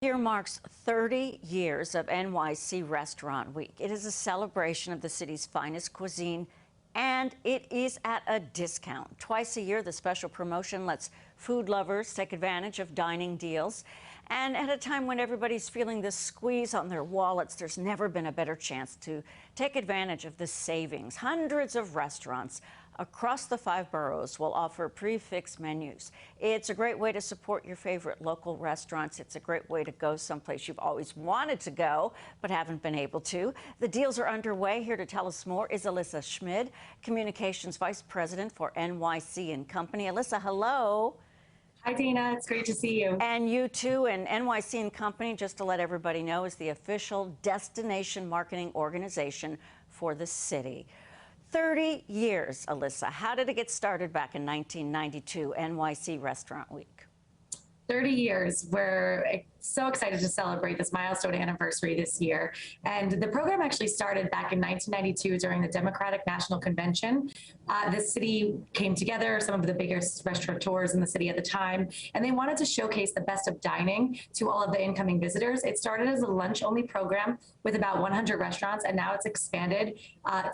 Year marks 30 years of NYC Restaurant Week. It is a celebration of the city's finest cuisine, and it is at a discount. Twice a year, the special promotion lets food lovers take advantage of dining deals. And at a time when everybody's feeling the squeeze on their wallets, there's never been a better chance to take advantage of the savings. Hundreds of restaurants across the 5 boroughs will offer prix-fixe menus. It's a great way to support your favorite local restaurants. It's a great way to go someplace you've always wanted to go but haven't been able to. The deals are underway. Here to tell us more is Alyssa Schmid, Communications Vice President for NYC and Company. Alyssa, hello. Hi, Dana. It's great to see you. And you too. And NYC and Company, just to let everybody know, is the official destination marketing organization for the city. 30 years, Alyssa. How did it get started back in 1992, NYC Restaurant Week? 30 years. We're so excited to celebrate this milestone anniversary this year. And the program actually started back in 1992 during the Democratic National Convention. The city came together, some of the biggest restaurateurs in the city at the time, and they wanted to showcase the best of dining to all of the incoming visitors. It started as a lunch-only program with about 100 restaurants, and now it's expanded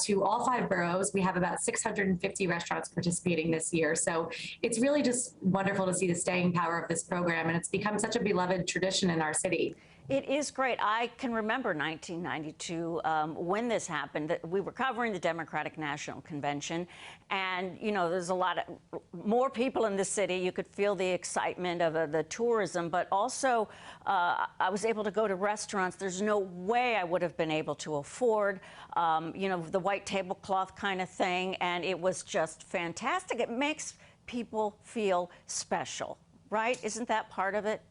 to all 5 boroughs. We have about 650 restaurants participating this year. So it's really just wonderful to see the staying power of this program, and it's become such a beloved tradition in our city. It is great. I can remember 1992 when this happened. We were covering the Democratic National Convention, and you know, there's a lot of more people in the city. You could feel the excitement of the tourism, but also I was able to go to restaurants there's no way I would have been able to afford, you know, the white tablecloth kind of thing, and it was just fantastic. It makes people feel special, right? Isn't that part of it?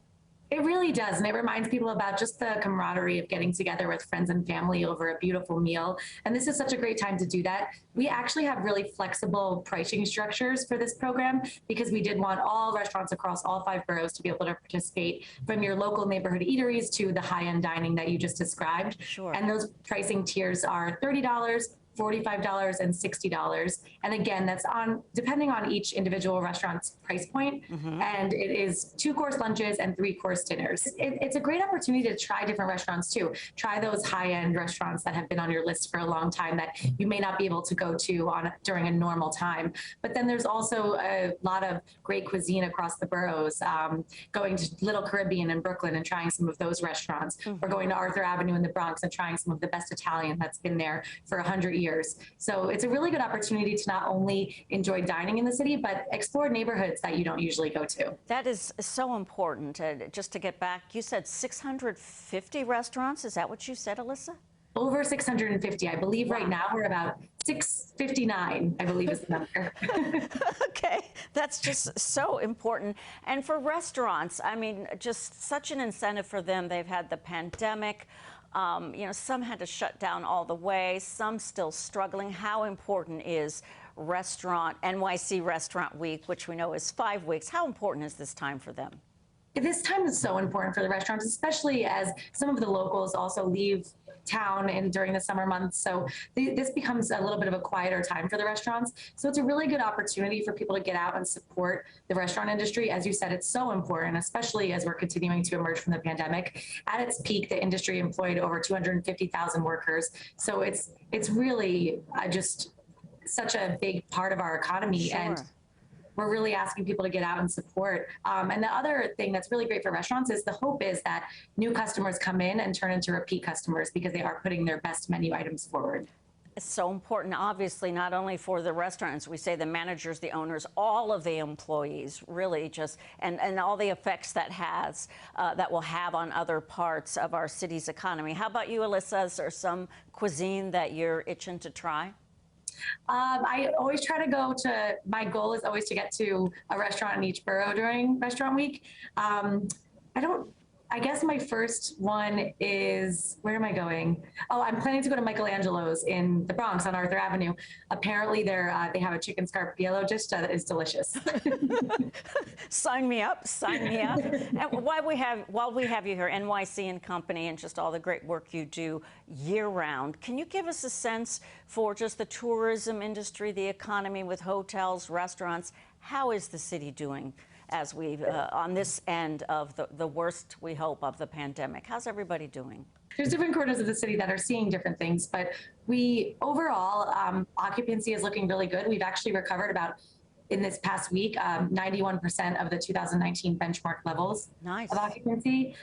It really does, and it reminds people about just the camaraderie of getting together with friends and family over a beautiful meal. And this is such a great time to do that. We actually have really flexible pricing structures for this program because we did want all restaurants across all 5 boroughs to be able to participate, from your local neighborhood eateries to the high-end dining that you just described. Sure. And those pricing tiers are $30, $45 and $60. And again, that's depending on each individual restaurant's price point. And it is 2-course lunches and 3-course dinners. It's a great opportunity to try different restaurants too. Try those high-end restaurants that have been on your list for a long time that you may not be able to go to during a normal time. But then there's also a lot of great cuisine across the boroughs, going to Little Caribbean in Brooklyn and trying some of those restaurants, or going to Arthur Avenue in the Bronx and trying some of the best Italian that's been there for 100 years. So it's a really good opportunity to not only enjoy dining in the city, but explore neighborhoods that you don't usually go to. That is so important. Just to get back, you said 650 restaurants. Is that what you said, Alyssa? Over 650. I believe right now we're about 659, I believe is the number. Okay, that's just so important. And for restaurants, I mean, just such an incentive for them. They've had the pandemic. You know, some had to shut down all the way, some still struggling. How important is NYC Restaurant Week, which we know is 5 weeks? How important is this time for them? This time is so important for the restaurants, especially as some of the locals also leave town during the summer months. So this becomes a little bit of a quieter time for the restaurants. So it's a really good opportunity for people to get out and support the restaurant industry. As you said, it's so important, especially as we're continuing to emerge from the pandemic. At its peak, the industry employed over 250,000 workers. So it's really just such a big part of our economy. Sure. And we're really asking people to get out and support. And the other thing that's really great for restaurants is the hope is that new customers come in and turn into repeat customers because they are putting their best menu items forward. It's so important, obviously, not only for the restaurants, we say the managers, the owners, all of the employees, really just, and all the effects that will have on other parts of our city's economy. How about you, Alyssa? Is there some cuisine that you're itching to try? I always try to my goal is always to get to a restaurant in each borough during Restaurant Week. I guess my first one is, where am I going? Oh, I'm planning to go to Michelangelo's in the Bronx on Arthur Avenue. Apparently they have a chicken scarpiello dish that is delicious. Sign me up, sign me up. And while we have you here, NYC and Company, and just all the great work you do year round, can you give us a sense for just the tourism industry, the economy with hotels, restaurants? How is the city doing as we've on this end of the worst, we hope, of the pandemic. How's everybody doing? There's different corners of the city that are seeing different things, but we overall occupancy is looking really good. We've actually recovered about, in this past week, 91% of the 2019 benchmark levels of occupancy.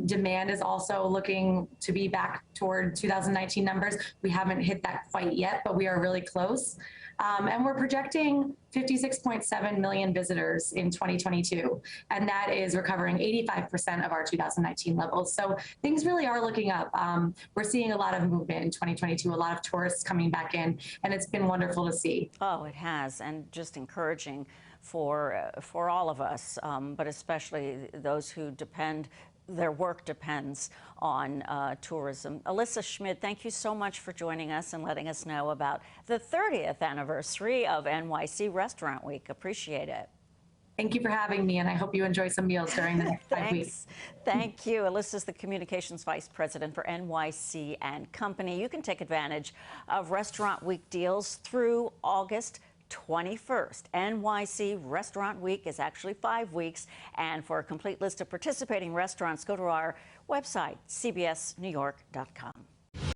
Demand is also looking to be back toward 2019 numbers. We haven't hit that quite yet, but we are really close. And we're projecting 56.7 million visitors in 2022, and that is recovering 85% of our 2019 levels. So things really are looking up. We're seeing a lot of movement in 2022, a lot of tourists coming back in, and it's been wonderful to see. Oh, it has, and just encouraging for all of us, but especially those who their work depends on tourism. Alyssa Schmid, thank you so much for joining us and letting us know about the 30th anniversary of NYC Restaurant Week. Appreciate it. Thank you for having me, and I hope you enjoy some meals during the next 5 weeks. Thank you. Alyssa's the Communications Vice President for NYC and Company. You can take advantage of Restaurant Week deals through August 21st. NYC Restaurant Week is actually 5 weeks. And for a complete list of participating restaurants, go to our website, cbsnewyork.com.